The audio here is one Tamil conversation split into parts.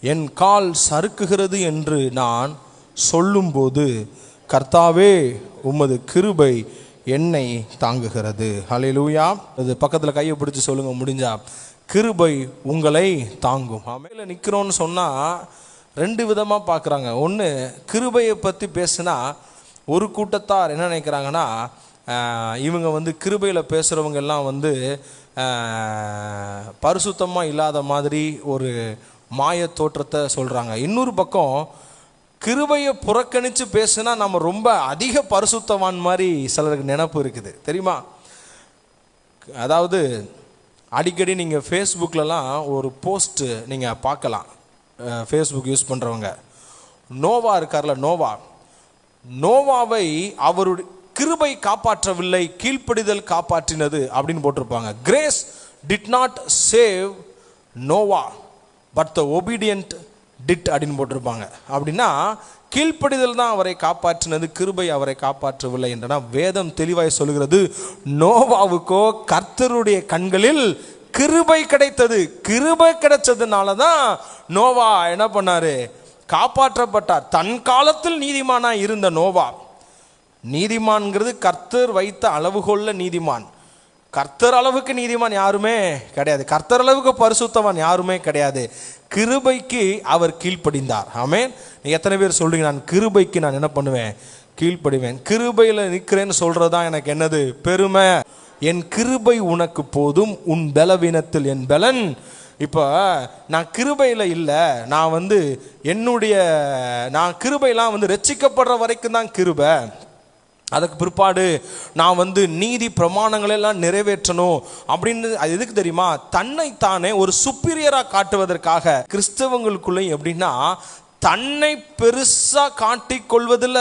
என் கால் சறுக்குகிறது என்று நான் சொல்லும்போது கர்த்தாவே உமது கிருபை என்னை தாங்குகிறது. ஹல்லேலூயா. அது பக்கத்தில் கையை பிடிச்சி சொல்லுங்க முடிஞ்சா, கிருபை உங்களை தாங்கும். மேலே நிற்கிறோன்னு சொன்னால் ரெண்டு விதமாக பார்க்குறாங்க. ஒன்று, கிருபையை பற்றி பேசுனா ஒரு கூட்டத்தார் என்ன நினைக்கிறாங்கன்னா, இவங்க கிருபையில் பேசுகிறவங்க எல்லாம் பரிசுத்தமாக இல்லாத மாதிரி ஒரு மாய தோற்றத்தை சொல்கிறாங்க. இன்னொரு பக்கம் கிருபையை புறக்கணித்து பேசுனா நம்ம ரொம்ப அதிக பரிசுத்தவான் மாதிரி சிலருக்கு நினைப்பு இருக்குது தெரியுமா? அதாவது அடிக்கடி நீங்கள் ஃபேஸ்புக்கிலலாம் ஒரு போஸ்ட்டு நீங்கள் பார்க்கலாம். ஃபேஸ்புக் யூஸ் பண்ணுறவங்க, நோவா இருக்கார்ல, நோவாவை அவருடைய கிருபை காப்பாற்றவில்லை, கீழ்ப்படிதல் காப்பாற்றினது அப்படின்னு போட்டிருப்பாங்க. Grace did not save Noah but the obedient did அப்படின்னு போட்டிருப்பாங்க. அப்படின்னா கீழ்ப்படிதல் தான் அவரை காப்பாற்றினது, கிருபை அவரை காப்பாற்றவில்லை என்றனா வேதம் தெளிவாய் சொல்கிறது, நோவாவுக்கோ கர்த்தருடைய கண்களில் கிருபை கிடைத்தது. கிருபை கிடைச்சதுனால தான் நோவா என்ன பண்ணாரு, காப்பாற்றப்பட்டார். தன் காலத்தில் நீதிமானா இருந்த நோவா, நீதிமான்கிறது கர்த்தர் வைத்த அளவுகோல்ல நீதிமான். கர்த்தர் அளவுக்கு நீதிமான் யாருமே கிடையாது, கர்த்தர் அளவுக்கு பரிசுத்தவான் யாருமே கிடையாது. கிருபைக்கு அவர் கீழ்ப்படிந்தார். ஆமென். நீ எத்தனை பேர் சொல்றீங்க, நான் கிருபைக்கு நான் என்ன பண்ணுவேன், கீழ்ப்படிவேன். கிருபையில் நிற்கிறேன்னு சொல்றதுதான் எனக்கு என்னது பெருமை. என் கிருபை உனக்கு போதும், உன் பலவீனத்தில் என் பலன். இப்போ நான் கிருபையில் இல்லை, நான் கிருபையெல்லாம் ரட்சிக்கப்படுற வரைக்கும் தான் கிருபை. அதுக்கு பிற்பாடு நான் நீதி பிரமாணங்களெல்லாம் நிறைவேற்றணும் அப்படின்னு. அது எதுக்கு தெரியுமா? தன்னைத்தானே ஒரு சுப்பீரியராக காட்டுவதற்காக. கிறிஸ்தவங்களுக்குள்ளே எப்படின்னா, தன்னை பெருசாக காட்டிக்கொள்வதில்,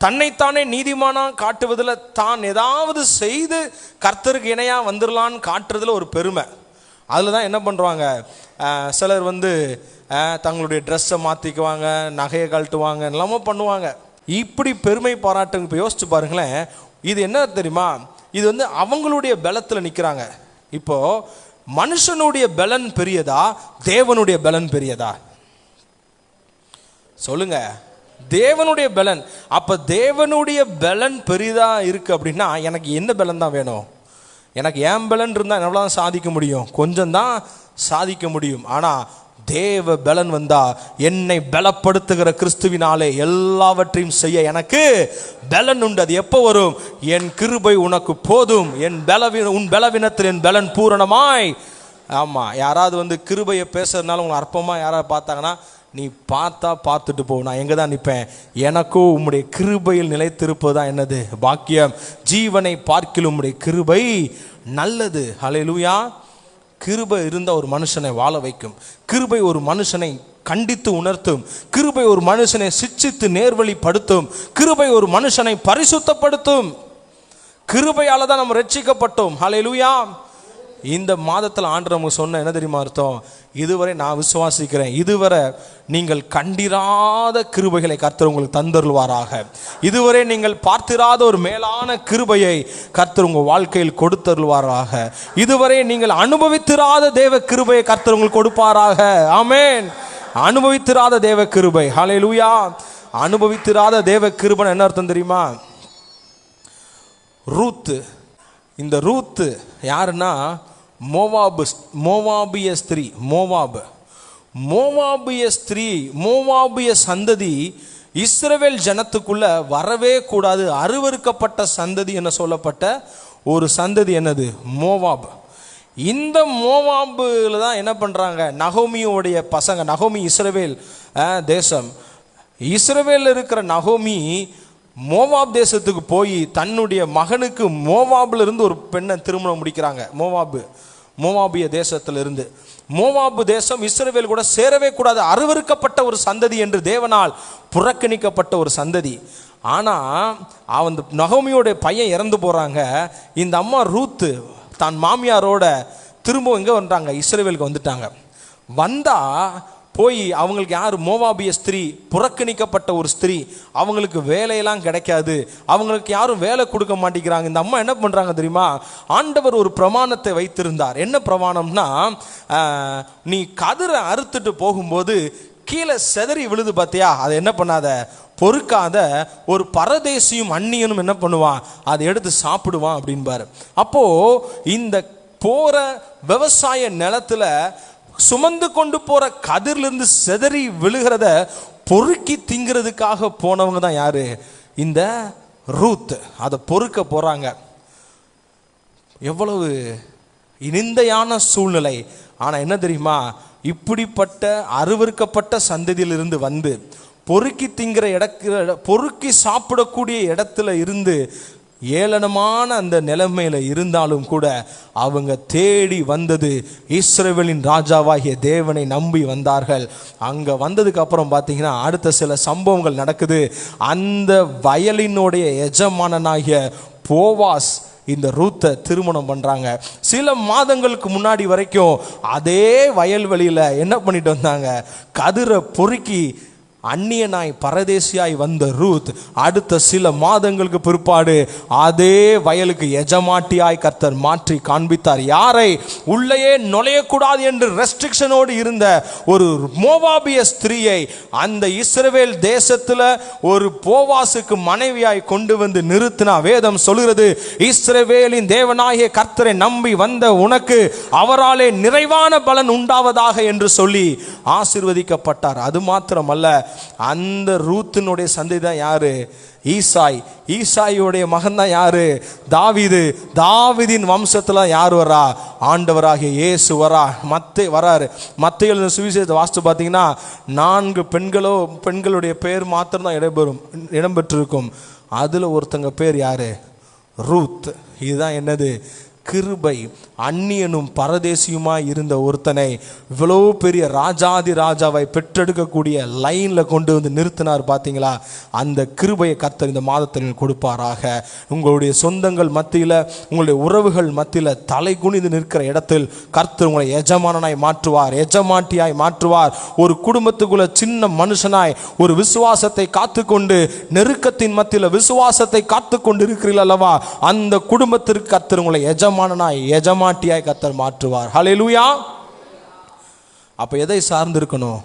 தன்னைத்தானே நீதிமானாக காட்டுவதில், தான் ஏதாவது செய்து கர்த்தருக்கு இணையாக வந்துடலான்னு காட்டுறதுல ஒரு பெருமை. அதில் தான் என்ன பண்ணுறாங்க, சிலர் தங்களுடைய ட்ரெஸ்ஸை மாற்றிக்குவாங்க, நகையை கழட்டுவாங்க, எல்லாமே பண்ணுவாங்க. இப்படி பெருமை பாராட்டுங்க. இப்போ யோசிச்சு பாருங்களேன், இது என்ன தெரியுமா? இது அவங்களுடைய பலத்தில் நிற்கிறாங்க. இப்போ மனுஷனுடைய பலன் பெரியதா, தேவனுடைய பலன் பெரியதா? சொல்லுங்க. தேவனுடைய பலன். அப்ப தேவனுடைய பலன் பெரிதா இருக்கு அப்படின்னா எனக்கு என்ன பலன் தான் வேணும்? எனக்கு ஏன் பலன் இருந்தால் எவ்வளோ சாதிக்க முடியும்? கொஞ்சம் தான் சாதிக்க முடியும். ஆனால் தேவ பலன் வந்தா, என்னை பலப்படுத்துகிற கிறிஸ்துவினாலே எல்லாவற்றையும் செய்ய எனக்கு பலன் உண்டு. அது எப்போ வரும்? என் கிருபை உனக்கு போதும், உன் பலவீனத்தில் என் பலன் பூரணமாய். ஆமாம். யாராவது கிருபையை பேசுறதுனால உங்களை அற்பமாக யாராவது பார்த்தாங்கன்னா, நீ பார்த்துட்டு போ, நான் எங்கே தான் நிற்பேன். எனக்கும் உம்முடைய கிருபையில் நிலைத்திருப்பது தான் என்னது பாக்கியம். ஜீவனை பார்க்கிலும் உம்முடைய கிருபை நல்லது. ஹல்லேலூயா. கிருபை இருந்த ஒரு மனுஷனை வாழ வைக்கும். கிருபை ஒரு மனுஷனை கண்டித்து உணர்த்தும். கிருபை ஒரு மனுஷனை சிட்சித்து நேர்வழிப்படுத்தும். கிருபை ஒரு மனுஷனை பரிசுத்தப்படுத்தும். கிருபையால தான் நம்ம ரட்சிக்கப்பட்டோம். ஹல்லேலூயா. இந்த மாதத்தில் ஆண்டவர் நமக்கு சொன்ன என்ன தெரியுமா அர்த்தம்? இதுவரை நான் விசுவாசிக்கிறேன், இதுவரை நீங்கள் கண்டிராத கிருபைகளை கர்த்தர் உங்களுக்கு தந்தருள்வாராக. இதுவரை நீங்கள் பார்த்திராத ஒரு மேலான கிருபையை கர்த்தர் உங்கள் வாழ்க்கையில் கொடுத்தருள்வாராக. இதுவரை நீங்கள் அனுபவித்திராத தேவ கிருபையை கர்த்தர் உங்களுக்கு கொடுப்பாராக. ஆமென். அனுபவித்திராத தேவ கிருபை. ஹல்லேலூயா. அனுபவித்திராத தேவ கிருபை என்ன அர்த்தம் தெரியுமா? ரூத்து. இந்த ரூத்து யாருன்னா, மோவாபிய ஸ்திரீ. மோவாபிய ஸ்திரீ, மோவாபிய சந்ததி இஸ்ரவேல் ஜனத்துக்குள்ள வரவே கூடாது. அருவருக்கப்பட்ட சந்ததி என சொல்லப்பட்ட ஒரு சந்ததி என்னது? மோவாப். இந்த மோவாபுல தான் என்ன பண்றாங்க, நகோமியோடைய பசங்க. நகோமி இஸ்ரவேல் தேசம். இஸ்ரவேல் இருக்கிற நகோமி மோவாப் தேசத்துக்கு போய் தன்னுடைய மகனுக்கு மோவாபில் இருந்து ஒரு பெண்ணை திருமணம் முடிக்கிறாங்க. மோவாபிய தேசத்திலிருந்து. மோவாபு தேசம் இஸ்ரவேல் கூட சேரவே கூடாது, அருவருக்கப்பட்ட ஒரு சந்ததி என்று தேவனால் புறக்கணிக்கப்பட்ட ஒரு சந்ததி. ஆனால் நகோமியோட பையன் இறந்து போகிறாங்க. இந்த அம்மா ரூத்து தான் மாமியாரோட திரும்ப இங்கே வந்துட்டாங்க, இஸ்ரவேலுக்கு வந்துட்டாங்க. போய் அவங்களுக்கு யார்? மோவாபிய ஸ்திரீ, புறக்கணிக்கப்பட்ட ஒரு ஸ்திரீ. அவங்களுக்கு வேலையெல்லாம் கிடைக்காது, அவங்களுக்கு யாரும் வேலை கொடுக்க மாட்டேங்கிறாங்க. இந்த அம்மா என்ன பண்ணுறாங்க தெரியுமா? ஆண்டவர் ஒரு பிரமாணத்தை வைத்திருந்தார். என்ன பிரமாணம்னா, நீ கதிரை அறுத்துட்டு போகும்போது கீழே செதறி விழுது பார்த்தியா, அதை என்ன பண்ணாத, பொறுக்காத. ஒரு பரதேசியும் அந்நியனும் என்ன பண்ணுவான், அதை எடுத்து சாப்பிடுவான் அப்படின்பாரு. அப்போ இந்த போற விவசாய நிலத்துல சுமந்து கொண்டு போற கதிரிலிருந்து செதறி விழுகிறத பொறுக்கி திங்கிறதுக்காக போனவங்க தான் யாரு, இந்த ரூத். அதை பொறுக்க போறாங்க. எவ்வளவு இனிந்தையான சூழ்நிலை. ஆனா என்ன தெரியுமா, இப்படிப்பட்ட அருவருக்கப்பட்ட சந்ததியிலிருந்து வந்து பொறுக்கி திங்கிற பொறுக்கி சாப்பிடக்கூடிய இடத்துல இருந்து ஏளனமான அந்த நிலைமையில இருந்தாலும் கூட அவங்க தேடி வந்தது இஸ்ரவேலின் ராஜாவாகிய தேவனை நம்பி வந்தார்கள். அங்க வந்ததுக்கு அப்புறம் பார்த்தீங்கன்னா அடுத்த சில சம்பவங்கள் நடக்குது. அந்த வயலினுடைய எஜமானனாகிய போவாஸ் இந்த ரூத்தை திருமணம் பண்றாங்க. சில மாதங்களுக்கு முன்னாடி வரைக்கும் அதே வயல்வெளியில என்ன பண்ணிட்டு வந்தாங்க, கதிரை பொறுக்கி அந்நியனாய் பரதேசியாய் வந்த ரூத் அடுத்த சில மாதங்களுக்கு பிற்பாடு அதே வயலுக்கு எஜமாட்டியாய் கர்த்தர் மாற்றி காண்பித்தார். யாரை, உள்ளேயே நுழையக்கூடாது என்று ரெஸ்ட்ரிக்ஷனோடு இருந்த ஒரு மோவாபிய ஸ்திரீயை அந்த இஸ்ரவேல் தேசத்துல ஒரு போவாசுக்கு மனைவியாய் கொண்டு வந்து நிறுத்தினா. வேதம் சொல்கிறது, இஸ்ரவேலின் தேவனாகிய கர்த்தரை நம்பி வந்த உனக்கு அவராலே நிறைவான பலன் உண்டாவதாக என்று சொல்லி ஆசீர்வதிக்கப்பட்டார். அது மாத்திரமல்ல, அந்த ரூத்தினுடைய சந்ததி தான் யாரு, ஈசாய். ஈசாயுடைய மகன் தான் யாரு, தாவீது. தாவீதின் வம்சத்துல யார் வரா, ஆண்டவராகிய இயேசு வரா. வராரு. மத்தேயு சுவிசேஷத்தை வாசித்து பார்த்தீங்கன்னா 4 பெண்களுடைய பேர் மாத்திரம் தான் இடம்பெற்றிருக்கும். அதுல ஒருத்தங்க பேர் யாரு, ரூத். இதுதான் என்னது, கிருபை. அந்நியனும் பரதேசியுமாய் இருந்த ஒருத்தனை இவ்வளோ பெரிய ராஜாதி ராஜாவை பெற்றெடுக்கக்கூடிய லைன்ல கொண்டு வந்து நிறுத்தினார். பார்த்தீங்களா? அந்த கிருபையை கர்த்தர் இந்த மாதத்தில் கொடுப்பாராக. உங்களுடைய சொந்தங்கள் மத்தியில், உங்களுடைய உறவுகள் மத்தியில் தலை குனிந்து நிற்கிற இடத்தில் கர்த்தர் உங்களை எஜமானனாய் மாற்றுவார், எஜமாட்டியாய் மாற்றுவார். ஒரு குடும்பத்துக்குள்ள சின்ன மனுஷனாய் ஒரு விசுவாசத்தை காத்துக்கொண்டு, நெருக்கத்தின் மத்தியில் விசுவாசத்தை காத்து கொண்டு இருக்கிறீர்கள் அல்லவா, அந்த குடும்பத்திற்கு கர்த்தர் உங்களை எஜமானனாய் எஜமாட்டியாய் கர்த்தர் மாற்றுவார். ஹல்லேலூயா. அப்ப எதை சார்ந்திருக்கணும்,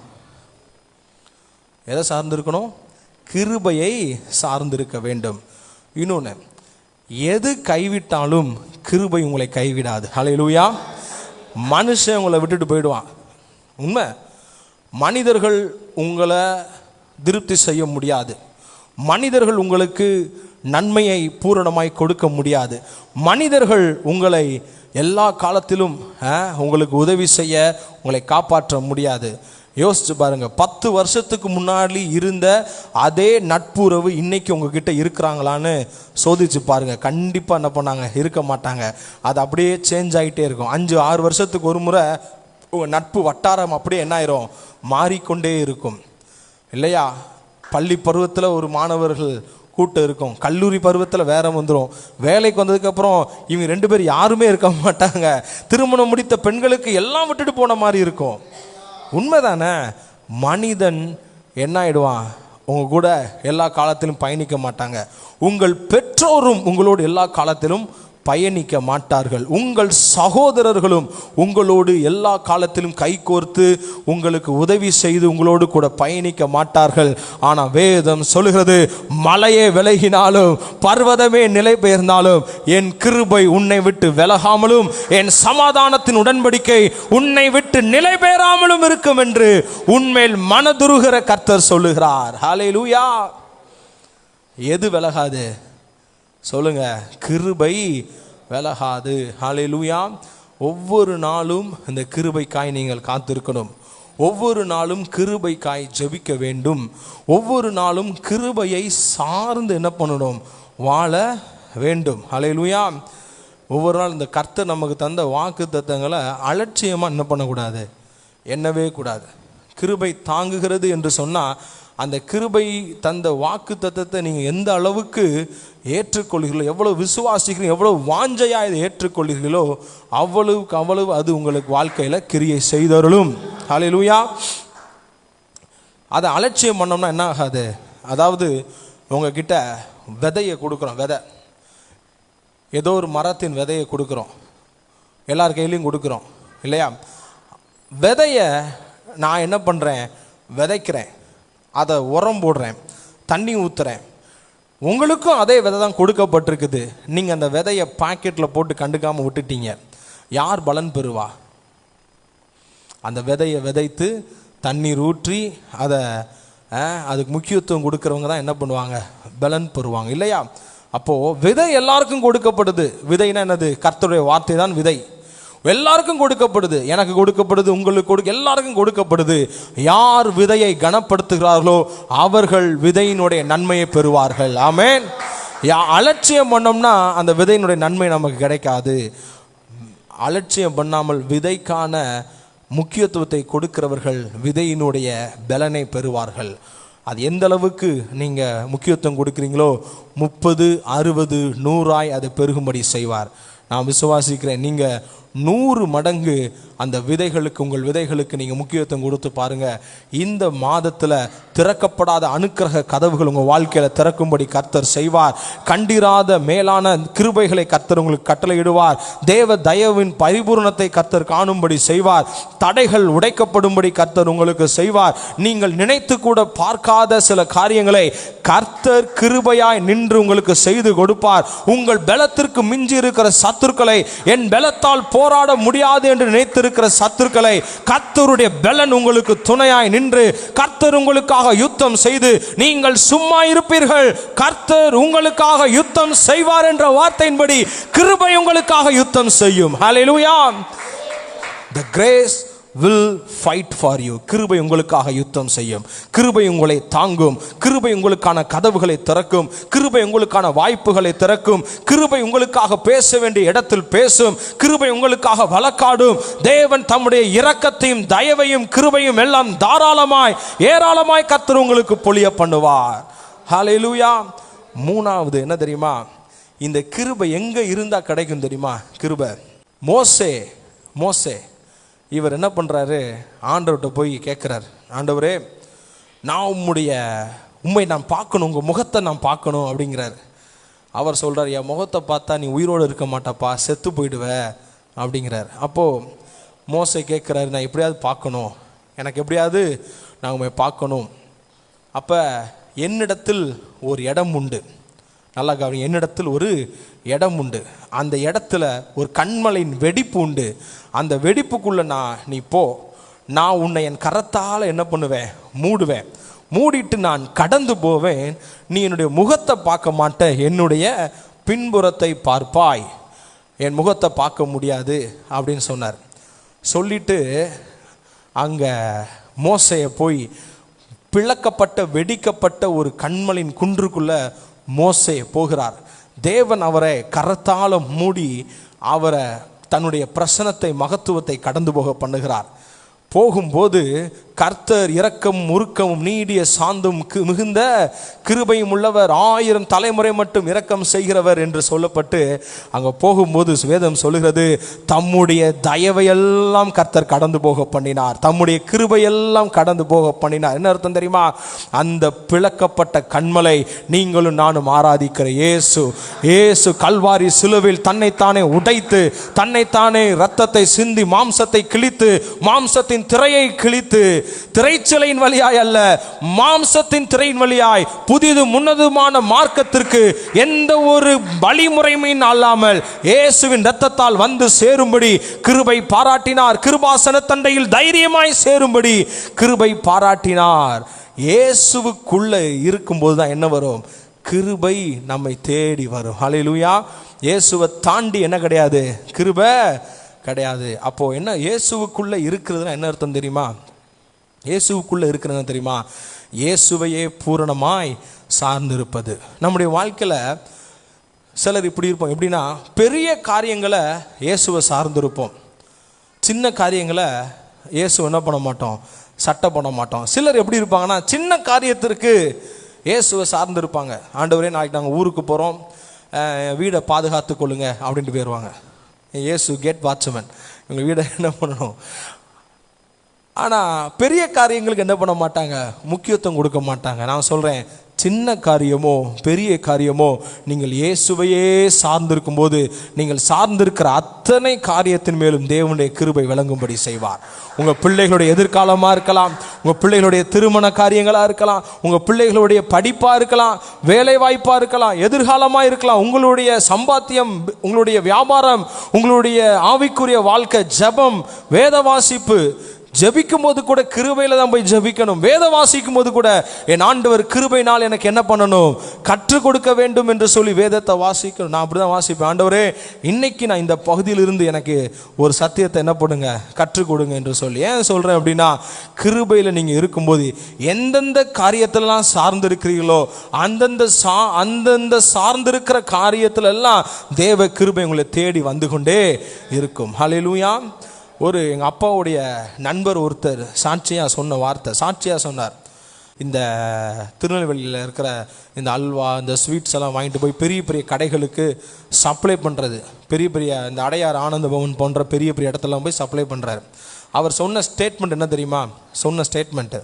எதை சார்ந்திருக்கணும், கிருபையை சார்ந்திருக்க வேண்டும். இன்னொன்று, எது கைவிட்டாலும் கிருபை உங்களை கைவிடாது. ஹல்லேலூயா. மனுஷன் உங்களை விட்டுட்டு போயிடுவான், உண்மை. மனிதர்கள் உங்களை திருப்தி செய்ய முடியாது. மனிதர்கள் உங்களுக்கு நன்மையை பூரணமாய் கொடுக்க முடியாது. மனிதர்கள் உங்களை எல்லா காலத்திலும் உங்களுக்கு உதவி செய்ய, உங்களை காப்பாற்ற முடியாது. யோசிச்சு பாருங்க, 10 வருஷத்துக்கு முன்னாடி இருந்த அதே நட்புறவு இன்னைக்கு உங்ககிட்ட இருக்கிறாங்களான்னு சோதிச்சு பாருங்க. கண்டிப்பாக என்ன பண்ணாங்க, இருக்க மாட்டாங்க. அது அப்படியே சேஞ்ச் ஆகிட்டே இருக்கும். 5-6 வருஷத்துக்கு ஒரு முறை உங்கள் நட்பு வட்டாரம் அப்படியே என்ன ஆயிரும், மாறிக்கொண்டே இருக்கும் இல்லையா? பள்ளி பருவத்தில் ஒரு மாணவர்கள் கூட்டம் இருக்கும், கல்லூரி பருவத்தில் வேற வந்துடும், வேலைக்கு வந்ததுக்கப்புறம் இவங்க 2 பேர் யாருமே இருக்க மாட்டாங்க. திருமணம் முடித்த பெண்களுக்கு எல்லாம் விட்டுட்டு போன மாதிரி இருக்கும். உண்மைதானே? மனிதன் என்ன ஆயிடுவான், உங்க கூட எல்லா காலத்திலும் பயணிக்க மாட்டாங்க. உங்கள் பெற்றோரும் உங்களோடு எல்லா காலத்திலும் பயணிக்க மாட்டார்கள். உங்கள் சகோதரர்களும் உங்களோடு எல்லா காலத்திலும் கைகோர்த்து உங்களுக்கு உதவி செய்து உங்களோடு கூட பயணிக்க மாட்டார்கள். ஆனால் வேதம் சொல்கிறது, மலையே விலகினாலும் பர்வதமே நிலை பெயர்ந்தாலும் என் கிருபை உன்னை விட்டு விலகாமலும் என் சமாதானத்தின் உடன்படிக்கை உன்னை விட்டு நிலை பெயராமலும் இருக்கும் என்று உன்மேல் மனதுருகிற கர்த்தர் சொல்லுகிறார். ஹல்லேலூயா. எது விலகாது சொல்லுங்க, கிருபை விலகாது. ஹல்லேலூயா. ஒவ்வொரு நாளும் இந்த கிருபைக்காய் நீங்கள் காத்திருக்கணும். ஒவ்வொரு நாளும் கிருபைக்காய் ஜெபிக்க வேண்டும். ஒவ்வொரு நாளும் கிருபையை சார்ந்து என்ன பண்ணணும், வாழ வேண்டும். ஹல்லேலூயா. ஒவ்வொரு நாள் இந்த கர்த்தர் நமக்கு தந்த வாக்கு தத்தங்களை அலட்சியமாக என்ன பண்ணக்கூடாது, எண்ணவே கூடாது. கிருபை தாங்குகிறது என்று சொன்னால் அந்த கிருபை தந்த வாக்கு தத்தத்தை நீங்கள் எந்த அளவுக்கு ஏற்றுக்கொள்கிறீர்களோ, எவ்வளவு விசுவாசிக்கிறீங்க, எவ்வளவு வாஞ்சையா இதை ஏற்றுக்கொள்கிறீர்களோ அவ்வளவுக்கு அவ்வளவு அது உங்களுக்கு வாழ்க்கையில் கிரியை செய்தருளும். ஹல்லேலூயா. அதை அலட்சியம் பண்ணோம்னா என்ன ஆகாது, அதாவது உங்ககிட்ட விதையை கொடுக்குறோம், விதை ஏதோ ஒரு மரத்தின் விதையை கொடுக்குறோம், எல்லார் கையிலையும் கொடுக்குறோம் இல்லையா? விதையை நான் என்ன பண்ணுறேன், விதைக்கிறேன், அதை உரம் போடுறேன், தண்ணி ஊற்றுறேன். உங்களுக்கும் அதே விதை தான் கொடுக்கப்பட்டிருக்குது. நீங்கள் அந்த விதையை பாக்கெட்டில் போட்டு கண்டுக்காமல் விட்டுட்டீங்க. யார் பலன் பெறுவா? அந்த விதையை விதைத்து தண்ணீர் ஊற்றி அதுக்கு முக்கியத்துவம் கொடுக்குறவங்க தான் என்ன பண்ணுவாங்க? பலன் பெறுவாங்க இல்லையா? அப்போது விதை எல்லாருக்கும் கொடுக்கப்படுது. விதைனா என்னது? கர்த்தருடைய வார்த்தை தான் விதை. எல்லாருக்கும் கொடுக்கப்படுது. எனக்கு கொடுக்கப்படுது, உங்களுக்கு எல்லாருக்கும் கொடுக்கப்படுது. யார் விதையை கனப்படுத்துகிறார்களோ அவர்கள் விதையினுடைய நன்மையை பெறுவார்கள். ஆமென். அலட்சியம் பண்ணோம்னா அந்த விதையினுடைய நன்மை நமக்கு கிடைக்காது. அலட்சியம் பண்ணாமல் விதைக்கான முக்கியத்துவத்தை கொடுக்கிறவர்கள் விதையினுடைய பலனை பெறுவார்கள். அது எந்த அளவுக்கு நீங்கள் முக்கியத்துவம் கொடுக்குறீங்களோ 30, 60, 100 அதை பெருகும்படி செய்வார். நான் விசுவாசிக்கிறேன். நீங்கள் 100 மடங்கு அந்த விதைகளுக்கு, உங்கள் விதைகளுக்கு நீங்கள் முக்கியத்துவம் கொடுத்து பாருங்கள். இந்த மாதத்தில் திறக்கப்படாத அனுக்கிரக கதவுகள் உங்கள் வாழ்க்கையில் திறக்கும்படி கர்த்தர் செய்வார். கண்டிராத மேலான கிருபைகளை கர்த்தர் உங்களுக்கு கட்டளையிடுவார். தேவ தயவின் பரிபூரணத்தை கர்த்தர் காணும்படி செய்வார். தடைகள் உடைக்கப்படும்படி கர்த்தர் உங்களுக்கு செய்வார். நீங்கள் நினைத்து கூட பார்க்காத சில காரியங்களை கர்த்தர் கிருபையாய் நின்று உங்களுக்கு செய்து கொடுப்பார். உங்கள் பலத்திற்கு மிஞ்சி இருக்கிற சத்துருக்களை, என் பலத்தால் போராட முடியாது என்று நினைத்திருக்கிற சத்துருக்களை கர்த்தருடைய பலன் உங்களுக்கு துணையாய் நின்று கர்த்தர் உங்களுக்காக யுத்தம் செய்து நீங்கள் சும்மா இருப்பீர்கள். கர்த்தர் உங்களுக்காக யுத்தம் செய்வார் என்ற வார்த்தையின்படி கிருபை உங்களுக்காக யுத்தம் செய்யும். ஹல்லேலூயா. The grace will fight for you. கிருபை உங்களுக்காக யுத்தம் செய்யும். கிருபை உங்களை தாங்கும். கிருபை உங்களுக்கான கதவுகளை திறக்கும். கிருபை உங்களுக்கான வாய்ப்புகளை திறக்கும். கிருபை உங்களுக்காக பேச வேண்டிய இடத்தில் பேசும். கிருபை உங்களுக்காக வழக்காடும். தேவன் தம்முடைய இரக்கத்தையும் தயவையும் கிருபையும் எல்லாம் தாராளமாய் ஏராளமாய் கர்த்தர் உங்களுக்கு பொழிய பண்ணுவார். ஹல்லேலூயா. மூணாவது என்ன தெரியுமா? இந்த கிருபை எங்க இருந்தா கிடைக்கும் தெரியுமா? கிருபை மோசே இவர் என்ன பண்ணுறாரு? ஆண்டவர்கிட்ட போய் கேட்குறார், ஆண்டவரே நான் உம்மை நான் பார்க்கணும், உங்கள் முகத்தை நான் பார்க்கணும் அப்படிங்கிறார். அவர் சொல்கிறார், என் முகத்தை பார்த்தா நீ உயிரோடு இருக்க மாட்டப்பா, செத்து போயிடுவ அப்படிங்கிறார். அப்போது மோசே கேட்குறாரு, நான் எப்படியாவது பார்க்கணும், எனக்கு எப்படியாவது நான் உம்மை பார்க்கணும். அப்போ என்னிடத்தில் ஒரு இடம் உண்டு. நல்லா கவனி, என்னிடத்தில் ஒரு இடம் உண்டு. அந்த இடத்துல ஒரு கண்மலையின் வெடிப்பு உண்டு. அந்த வெடிப்புக்குள்ள நீ போ, நான் உன்னை என் கரத்தால் என்ன பண்ணுவேன்? மூடுவேன். மூடிட்டு நான் கடந்து போவேன். நீ என்னுடைய முகத்தை பார்க்க மாட்டே, என்னுடைய பின்புறத்தை பார்ப்பாய், என் முகத்தை பார்க்க முடியாது அப்படின்னு சொன்னார். சொல்லிட்டு அங்கே மோசையை போய் பிளக்கப்பட்ட வெடிக்கப்பட்ட ஒரு கண்மலையின் குன்றுக்குள்ள மோசே போகிறார். தேவன் அவரை கரத்தால் மூடி அவரை தன்னுடைய பிரசனத்தை, மகத்துவத்தை கடந்து போக பண்ணுகிறார். போகும்போது கர்த்தர் இரக்கமும் உருக்கமும் நீடிய சாந்தும் மிகுந்த கிருபையும் உள்ளவர், 1000 தலைமுறை மட்டும் இரக்கம் செய்கிறவர் என்று சொல்லப்பட்டு அங்கே போகும்போது வேதம் சொல்லுகிறது, தம்முடைய தயவையெல்லாம் கர்த்தர் கடந்து போக பண்ணினார், தம்முடைய கிருபையெல்லாம் கடந்து போக பண்ணினார். என்ன அர்த்தம் தெரியுமா? அந்த பிளக்கப்பட்ட கண்மலை நீங்களும் நானும் ஆராதிக்கிற இயேசு கல்வாரி சிலுவையில் தன்னைத்தானே உடைத்து, தன்னைத்தானே இரத்தத்தை சிந்தி, மாம்சத்தை கிழித்து, மாம்சத்தின் திரையை கிழித்து, திரைச்சலையின் வழியாய் அல்ல, மாம்சத்தின் திரையின் வழியாய் புதிது முன்னதுமான மார்க்கத்திற்கு எந்த ஒரு வழிமுறையும் அல்லாமல் இயேசுவின் இரத்தத்தால் வந்து சேரும்படி கிருபை பாராட்டினார். கிருபாசன தண்டையில் தைரியமாய் சேரும்படி கிருபை பாராட்டினார். இயேசுவுக்குள்ள இருக்கும்போது தான் என்ன வரும்? கிருபை நம்மை தேடி வரும். ஹல்லேலூயா. இயேசுவை தாண்டி என்ன கிடையாது? கிருபை கிடையாது. அப்போ என்ன இயேசுவுக்குள்ள இருக்கிறதுனா என்ன அர்த்தம் தெரியுமா? இயேசுவுக்குள்ள இருக்கிறது தெரியுமா? இயேசுவையே பூரணமாய் சார்ந்திருப்பது. நம்முடைய வாழ்க்கையில் சிலர் இப்படி இருப்போம். எப்படின்னா, பெரிய காரியங்களை இயேசுவை சார்ந்திருப்போம், சின்ன காரியங்களை இயேசு என்ன பண்ண மாட்டோம்? சட்டை பண்ண மாட்டோம். சிலர் எப்படி இருப்பாங்கன்னா, சின்ன காரியத்திற்கு இயேசுவை சார்ந்திருப்பாங்க. ஆண்டவரே நாளைக்கு நாங்கள் ஊருக்கு போகிறோம், வீடை பாதுகாத்து கொள்ளுங்க அப்படின்ட்டு போயிடுவாங்க. இயேசு கேட் வாட்ச்மேன், இவங்க வீடை என்ன பண்ணணும். ஆனால் பெரிய காரியங்களுக்கு என்ன பண்ண மாட்டாங்க? முக்கியத்துவம் கொடுக்க மாட்டாங்க. நான் சொல்கிறேன், சின்ன காரியமோ பெரிய காரியமோ நீங்கள் இயேசுவையே சார்ந்திருக்கும் போது நீங்கள் சார்ந்திருக்கிற அத்தனை காரியத்தின் மேலும் தேவனுடைய கிருபை விளங்கும்படி செய்வார். உங்கள் பிள்ளைகளுடைய எதிர்காலமாக இருக்கலாம், உங்கள் பிள்ளைகளுடைய திருமண காரியங்களாக இருக்கலாம், உங்கள் பிள்ளைகளுடைய படிப்பாக இருக்கலாம், வேலை வாய்ப்பாக இருக்கலாம், எதிர்காலமாக இருக்கலாம், உங்களுடைய சம்பாத்தியம், உங்களுடைய வியாபாரம், உங்களுடைய ஆவிக்குரிய வாழ்க்கை, ஜெபம், வேத வாசிப்பு. ஜெபிக்கும் போது கூட கிருபையில தான் போய் ஜெபிக்கணும். வேத வாசிக்கும் போது கூட என் ஆண்டவர் கிருபையினால் எனக்கு என்ன பண்ணணும், கற்றுக் கொடுக்க வேண்டும் என்று சொல்லி வேதத்தை வாசிக்கணும். நான் அப்படிதான் வாசிப்பேன். ஆண்டவரே, இன்னைக்கு நான் இந்த பகுதியிலிருந்து எனக்கு ஒரு சத்தியத்தை என்ன பண்ணுங்க, கற்றுக் கொடுங்க என்று சொல்லி. ஏன் சொல்றேன் அப்படின்னா, கிருபையில நீங்க இருக்கும்போது எந்தெந்த காரியத்திலலாம் சார்ந்து இருக்கிறீங்களோ அந்தந்த சார்ந்திருக்கிற காரியத்துல எல்லாம் தேவ கிருபை உங்களை தேடி வந்து கொண்டே இருக்கும். ஹல்லேலூயா. எங்கள் அப்பாவுடைய நண்பர் ஒருத்தர் சாட்சியாக சொன்ன வார்த்தை, சாட்சியாக சொன்னார். இந்த திருநெல்வேலியில் இருக்கிற இந்த அல்வா, இந்த ஸ்வீட்ஸ் எல்லாம் வாங்கிட்டு போய் பெரிய பெரிய கடைகளுக்கு சப்ளை பண்ணுறது, பெரிய பெரிய இந்த அடையார் ஆனந்த பவன் போன்ற பெரிய பெரிய இடத்துலாம் போய் சப்ளை பண்ணுறாரு. அவர் சொன்ன ஸ்டேட்மெண்ட் என்ன தெரியுமா? சொன்ன ஸ்டேட்மெண்ட்டு,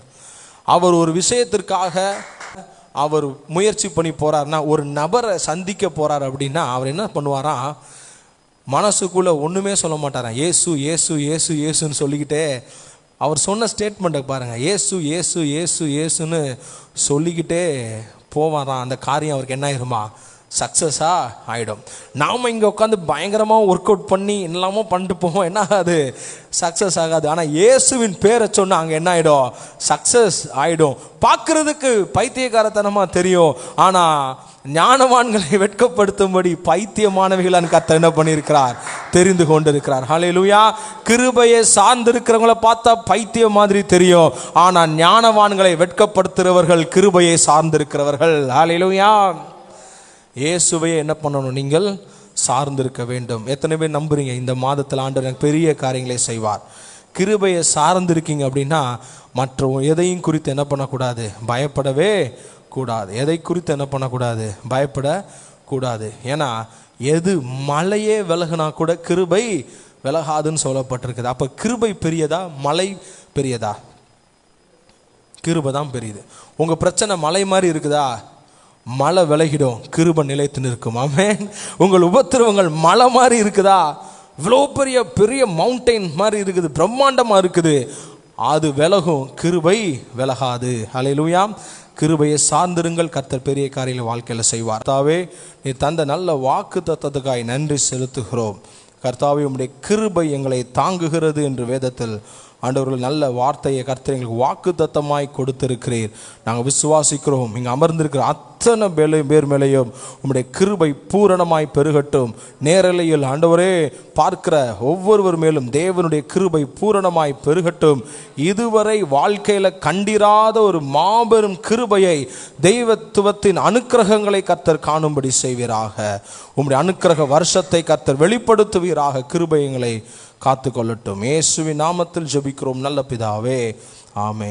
அவர் ஒரு விஷயத்திற்காக அவர் முயற்சி பண்ணி போகிறாருன்னா, ஒரு நபரை சந்திக்க போகிறார் அப்படின்னா அவர் என்ன பண்ணுவாராம், மனசுக்குள்ளே ஒன்றுமே சொல்ல மாட்டாராம், ஏசு ஏசு ஏசு ஏசுன்னு சொல்லிக்கிட்டே. அவர் சொன்ன ஸ்டேட்மெண்ட்டை பாருங்கள், ஏசு ஏசு ஏசு ஏசுன்னு சொல்லிக்கிட்டே போவாராம். அந்த காரியம் அவருக்கு என்ன ஆயிருமா, சக்ஸஸாக ஆகிடும். நாம் இங்கே உட்காந்து பயங்கரமாக ஒர்க் அவுட் பண்ணி எல்லாமோ பண்ணிட்டு போவோம், என்ன ஆகாது, சக்ஸஸ் ஆகாது. ஆனால் இயேசுவின் பேரை சொன்னால் அங்கே என்ன ஆகிடும், சக்ஸஸ் ஆகிடும். பார்க்குறதுக்கு பைத்தியக்காரத்தனமாக தெரியும், ஆனால் ஞானவான்களை வெட்கப்படுத்தும்படி பைத்தியமானவைகளான் கர்த்தர் என்ன பண்ணியிருக்கிறார், தெரிந்து கொண்டிருக்கிறார். ஹல்லேலூயா. கிருபையை சார்ந்திருக்கிறவங்களை பார்த்தா பைத்தியம் மாதிரி தெரியும், ஆனால் ஞானவான்களை வெட்கப்படுத்துகிறவர்கள் கிருபையை சார்ந்திருக்கிறவர்கள். ஹல்லேலூயா. இயேசுவையே என்ன பண்ணணும், நீங்கள் சார்ந்திருக்க வேண்டும். எத்தனை பேர் நம்புறீங்க இந்த மாதத்தில் ஆண்டவர் எனக்கு பெரிய காரியங்களை செய்வார்? கிருபையை சார்ந்திருக்கீங்க அப்படின்னா மற்ற எதையும் குறித்து என்ன பண்ணக்கூடாது, பயப்படவே கூடாது. எதை குறித்து என்ன பண்ணக்கூடாது, பயப்படக்கூடாது. ஏன்னா எது மலையே விலகுனா கூட கிருபை விலகாதுன்னு சொல்லப்பட்டிருக்குது. அப்போ கிருபை பெரியதா, மலை பெரியதா? கிருபை தான் பெரியது. உங்கள் பிரச்சனை மலை மாதிரி இருக்குதா, மலை விலகிடும், கிருபை நிலைத்து நிற்கும். ஆமென். உங்கள் உபத்திரவங்கள் மலை மாதிரி இருக்குதா, இவ்வளோ பெரிய பெரிய மவுண்டைன் மாதிரி இருக்குது, பிரம்மாண்டமாக இருக்குது, அது விலகும், கிருபை விலகாது. ஹல்லேலூயா. கிருபையை சார்ந்திருங்கள், கர்த்தர் பெரிய காரியங்களை வாழ்க்கையில் செய்வார். கர்த்தாவே, நீ தந்த நல்ல வாக்கு தத்தத்துக்காய் நன்றி செலுத்துகிறோம். கர்த்தாவே, உம்முடைய கிருபை எங்களை தாங்குகிறது என்று வேதத்தில் ஆண்டவர்கள் நல்ல வார்த்தையை கர்த்தர் எங்களுக்கு வாக்கு தத்தமாய் கொடுத்திருக்கிறீர். நாங்கள் விசுவாசிக்கிறோம். இங்கே அமர்ந்திருக்கிற அத்தனை பேர் மேலேயும் உம்முடைய கிருபை பூரணமாய் பெருகட்டும். நேரலையில் ஆண்டவரே பார்க்கிற ஒவ்வொருவர் மேலும் தேவனுடைய கிருபை பூரணமாய் பெருகட்டும். இதுவரை வாழ்க்கையில் கண்டிராத ஒரு மாபெரும் கிருபையை, தெய்வத்துவத்தின் அனுக்கிரகங்களை கர்த்தர் காணும்படி செய்வீராக. உம்முடைய அனுக்கிரக வருஷத்தை கர்த்தர் வெளிப்படுத்துவீராக. கிருபை எங்களை காத்து கொள்ளட்டும். இயேசுவின் நாமத்தில் ஜெபிக்கிறோம் நல்ல பிதாவே, ஆமென்.